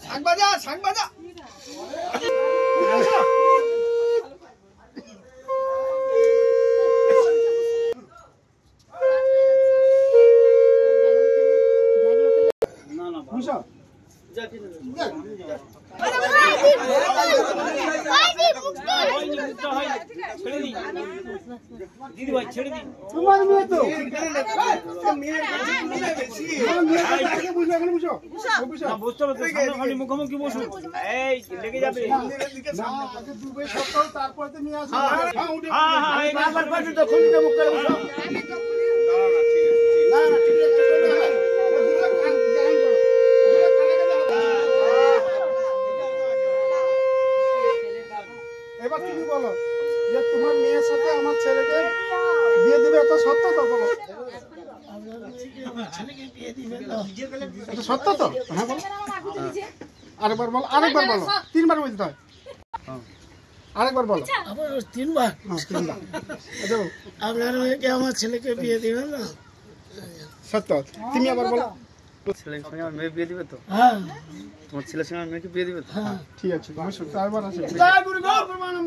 শাক বাজা শাক বাজা दीदी भाई छेड़ दी तुम्हारे में तो না বুঝতে পারছো সামনে খালি মুখোমুখি বসো এই লেগে যাবে না আগে দুবে সপ্তাহ তারপর তো নিয়ে আসো হ্যাঁ হ্যাঁ এই বারবার পাশে তো খুলিতে মুখ করে বসো দাঁড়াও না ঠিক আছে না না ঠিক আছে এবার তুমি বলো যে তোমার মেয়ের সাথে আমার ছেলেকে বিয়ে দিবে এটা সত্য তো বলো এটা সত্য তো হ্যাঁ বলো আরেকবার বলো তিনবার বলতে হয় আরেকবার বলো তিনবার আপনার মেয়েকে আমার ছেলেকে বিয়ে দিবেন না সত্য তুমি আবার বলো ছেলের সঙ্গে আমার মেয়ে বিয়ে দিবে তো হ্যাঁ তোমার ছেলের সঙ্গে আমার মেয়েকে বিয়ে দিবে তো ঠিক আছে তুমি সত্য আরেকবার আসো জয় গুরু গো প্রমাণম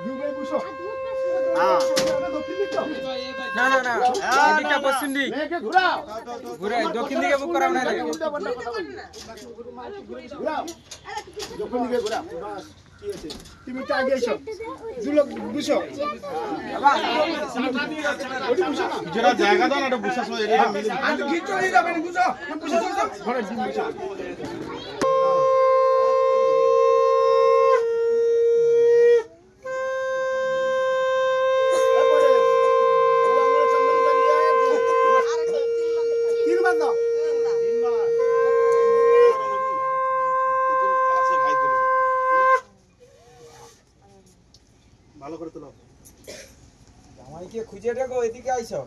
দুবে বসো হ্যাঁ দক্ষিণ দিক তো না না না এদিকটা পশ্চিম দিক মেয়েকে ঘুরাও ঘুরে দক্ষিণ দিকে বুক করাও না ঘুরাও দক্ষিণ দিকে ঘুরাও বাস ঠিক আছে তুমি তো আগে এসো দুলোক বসো যেটা জায়গা দাও না এটা বুঝাস এরিয়া মিলে আমি কি চলে যাবেন বুঝো বুঝো ঘরে দিন বসো ভালো করে তোলো জামাইকে খুঁজে দেখো এদিকে আইছো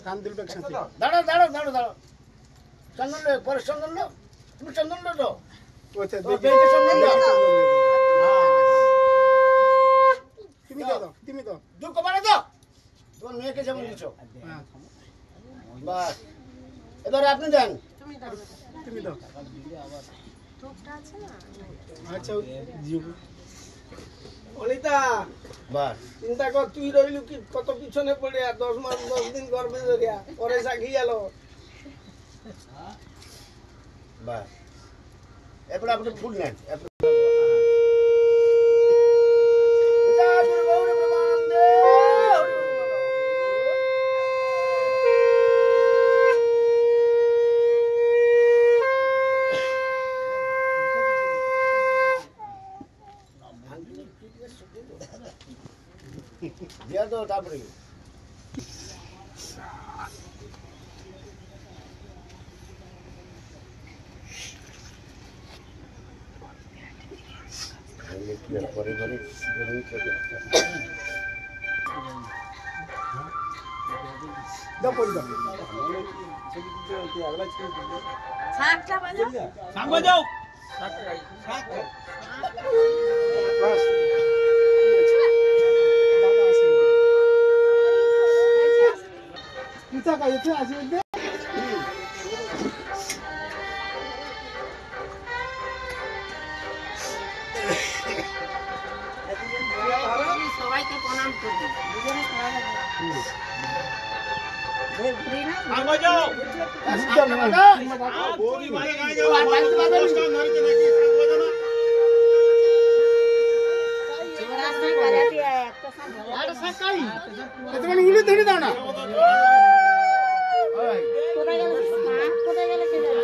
কান দুলবে একসাথে দাঁড়াও দাঁড়াও দাঁড়াও দাঁড়াও চন্দন লো পরে চন্দন লো তুমি চন্দন লো তো ওইটা দেখে চন্দন দাও তুমি দাও তুমি দাও দুঃখ বাড়ে দাও তোমার মেয়েকে যেমন দিছো বাস এবারে আপনি দেন তুমি দাও আচ্ছা জিও অনিতা বাস চিন্তা কর তুই রইলু কি কত পিছনে পড়ে আর 10 মাস 10 দিন গর্ভে ধরিয়া পরে সাকি গেল বাস এরপরে আপনি ফুল নেন দিয়া তো তারপরে পরে পরে দাও পরে দাও শাক বাজাও বাস পিতা কাইতে আসবে সবাইকে প্রণাম করবি দুজনে খাওয়া শাক বাজাও আসিটা না বৌদি ভাই গায় যাও দশটা ধরতে নাকি শাক বাজা না আরে সাকাই তুমি উলি ধরে দাও না কোথায় গেলে কে যাবে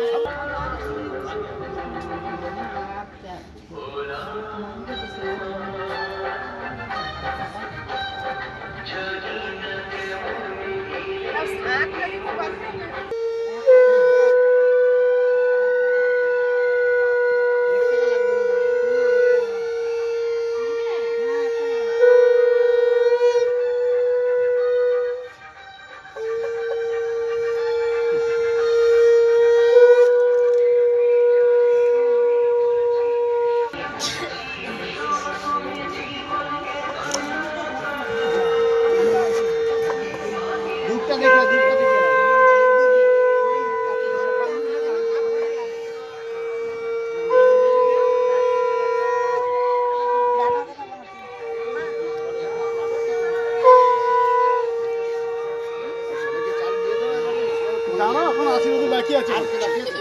আছে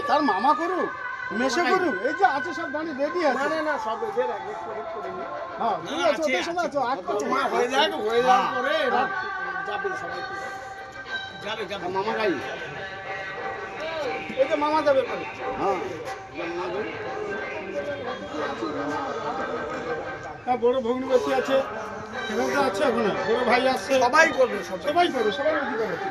তার মামা করুক মেশে করুক এই যে আছে সব দাঁড়িয়ে রেডি আছে না সব এদের আগে করে নি। হ্যাঁ ঠিক আছে ওদের সময় আছে আট করছে মা হয়ে যাক হয়ে যাওয়ার পরে এরা যাবে সবাই যাবে মামা গাড়ি এই যে মামা যাবে পরে হ্যাঁ হ্যাঁ বড় ভগ্নিপতি আছে সেখানে তো আছে এখন বড় ভাই আসছে সবাই করবে সবাই করবে সবাই অধিকার আছে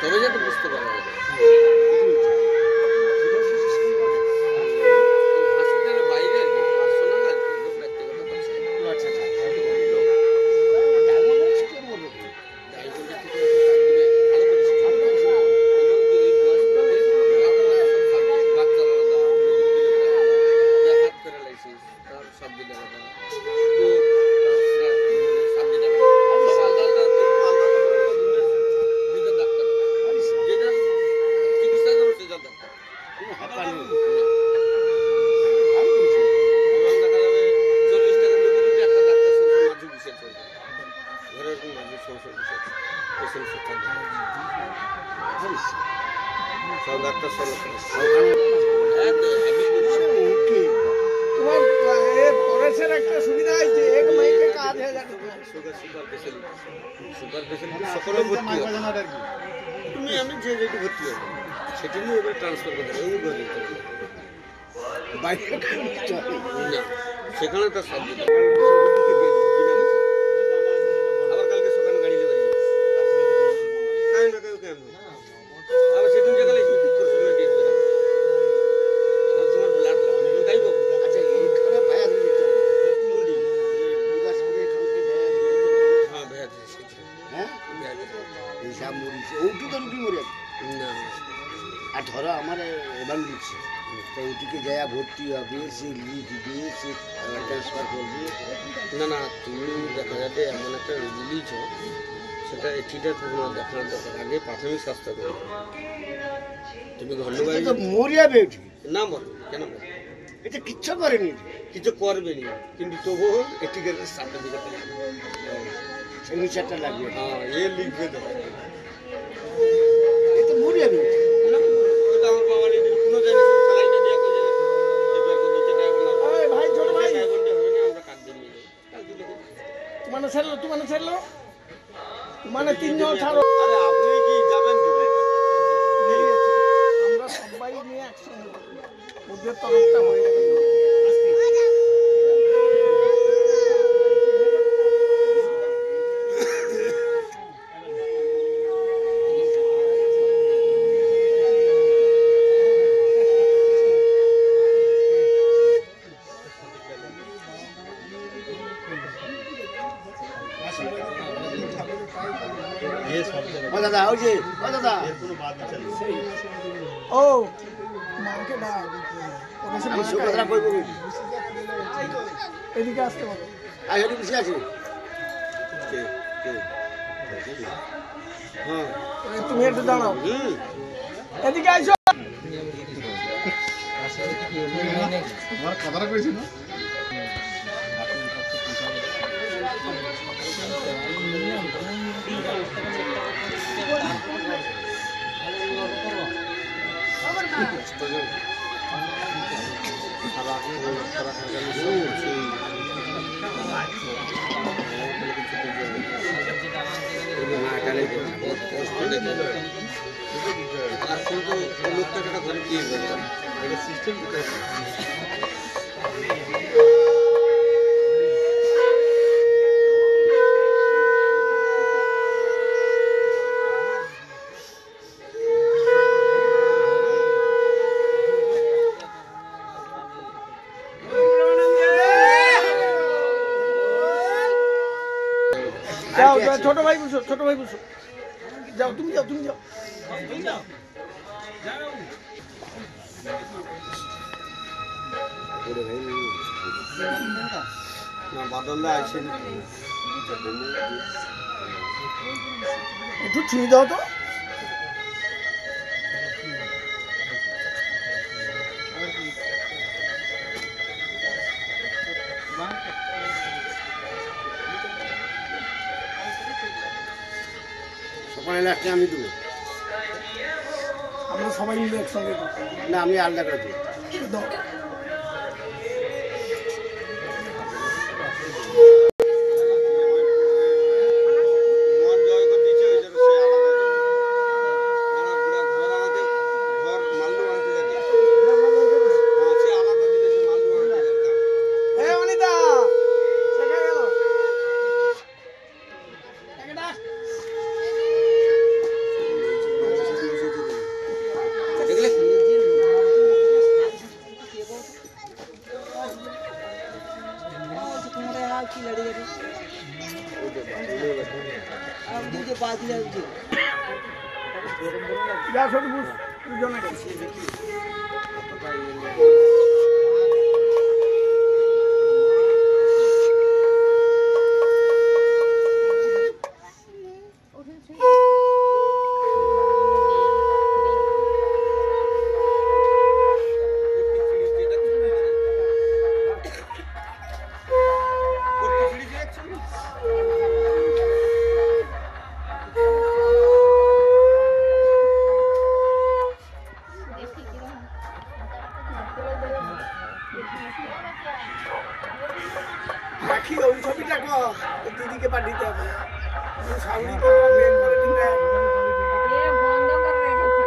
তবে যেটা বুঝতে পারা যাবে হসপিটালের বাইরে আর কি পার্সোনাল আর কি ব্যক্তিগত কথা একটা সুবিধা আছে এক মাইকে কাজ হয়ে যাবে সুগার পেশেন্ট সকলে ভর্তি হয় তুমি আমি যে যেটি ভর্তি হবে সেটা নিয়ে এবার ট্রান্সফার করতে হবে বাইরে না সেখানে তার সব আবার কালকে সকালে গাড়ি দেবে কাই না কেউ কেন আবার সেদিন জায়গায় তোমার ব্লাড লাগবে গাইব আচ্ছা এই ধরে ভাইয়া দিতে হ্যাঁ হিসাব মরিছে ওটু তো রুটি মরে না আর ধরো আমার এবার দিচ্ছে তো ওটিকে যায় ভর্তি হবে সে লিখবে সে ট্রান্সফার করবে না না তুমি দেখা যাবে এমন একটা রোগী নিয়েছ সেটা এটিটার তোমার দেখানোর দরকার আগে প্রাথমিক স্বাস্থ্য করবে তুমি ঘন্টবাড়ি তো মরে যাবে ওটি না মরবে কেন মরবে এটা কিচ্ছু করেনি কিছু করবে না কিন্তু তবুও এটিকের সার্টিফিকেট সিগনেচারটা লাগবে হ্যাঁ এ লিখবে তো এ তো মরে যাবে ওটা আমার বাবা নিজের কোনো জানি চালাইটা দিয়ে যে এবার করে নিচে ড্রাইভার না ভাই ছোট ভাই ড্রাইভারটা হবে না আমরা কাট দিয়ে নিয়ে যাই কাল দিলে তোমার ছেড়লো মানে তিনজন ছাড়ো আরে আপনি কি যাবেন তো আমরা সবাই নিয়ে একসঙ্গে ওদের তরফটা হয়ে গেল ও দাদা ওই যে ও দাদা ও মাকে ডাক আমি সুভদ্রা কইব এদিকে আসতে বলো আর এদিকে বসে আছে হ্যাঁ তুমি একটু দাঁড়াও এদিকে আইসো আমার কথাটা কইছি না সিস্টেম যাও ছোট ভাই বসো যাও তুমি যাও বাদলে আছেন একটু ছুঁয়ে দাও তো সকালে লাস্টে আমি দেবো আমরা সবাই মিলে একসঙ্গে না আমি আলাদা করে দেবো দাও যা ছোট বুঝ দুজনে রাখি ওই ছবিটা দিদিকে পাঠিয়ে হবে সাউরিকে করে দিলে বন্ধ করে রেখেছে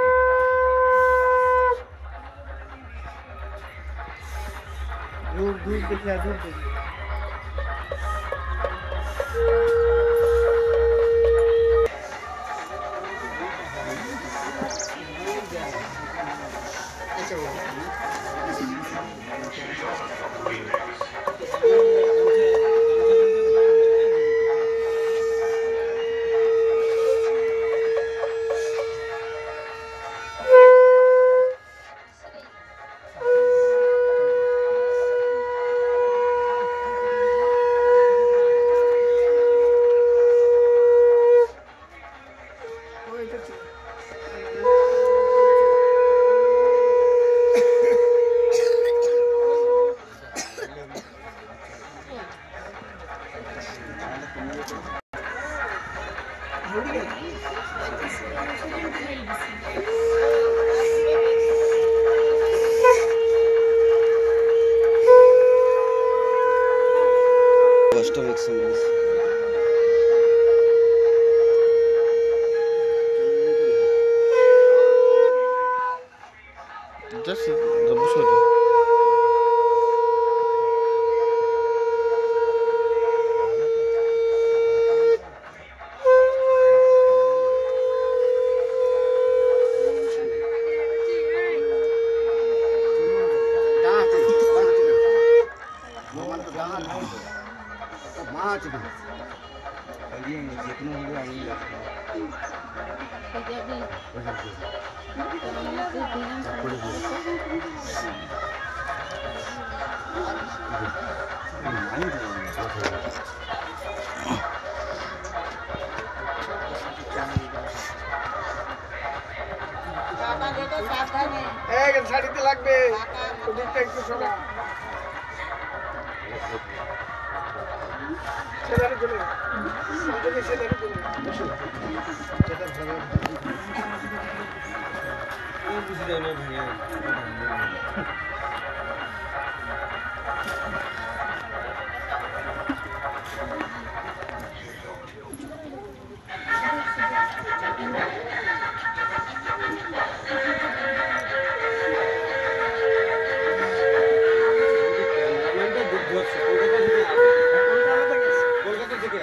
দূর দেখে দূর দেখে Just the bush. মা আছে শাড়িতে লাগবে ওদিকটা একটু সরা সেদারে চলে সেদারে চলে কলকাতা থেকে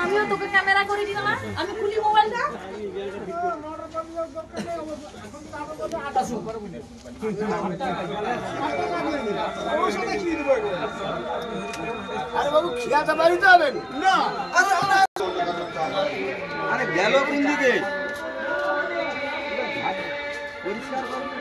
আমিও তোকে ক্যামেরা করে দিলাম আমি খুলি মোবাইলটা আরে বাবু খিয়াতে বাড়িতে হবেন না আরে গেল কোন দিকে পরিষ্কার